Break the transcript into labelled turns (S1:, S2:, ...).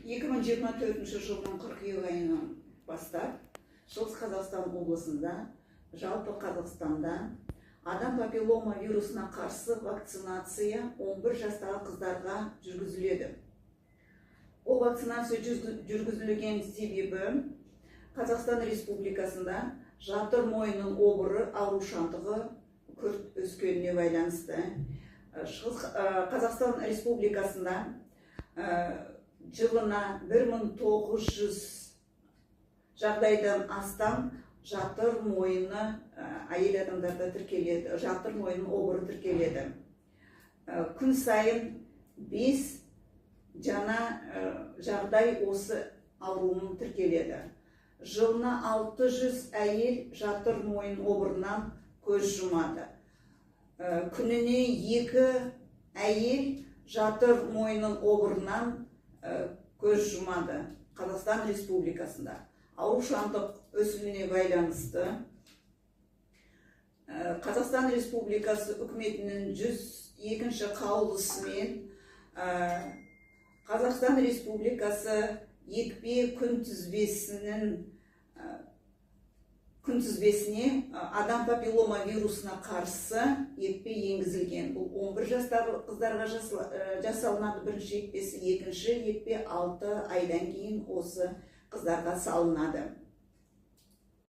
S1: 2024 жылдың қыркүйек айынан бастап Шығыс Қазақстан облысында, жалпы Қазақстанда адам папиллома вирусына қарсы вакцинация 11 жастағы қыздарға жүргізіледі. Ол вакцинация жүргізілген себебі Қазақстан Республикасында жатыр мойнының обыры аурушаңдығы күрт өскеніне байланысты. Қазақстан Республикасында жылына 1900 жағдайдан астам жатыр мойны әйел адамдарда тіркеледі, жатыр мойнының обыры тіркеледі. Күн сайын 5 жаңа жағдай осы ауруының тіркеледі. Жылына 600 әйел жатыр мойын обырынан көз жұмады. Күніне 2 әйел жатыр мойнының обырынан көз жұмады Қазақстан Республикасында. Аурушаңдық өсуіне байланысты Қазақстан Республикасы үкіметінің 102-ші қаулысымен Қазақстан Республикасы екпе күнтізбесіне адам папиллома вирусына қарсы екпе енгізілген. Бұл 11 жастағы қыздарға жасалынады бірінші екпесі, екінші екпе 6 айдан кейін осы қыздарға салынады.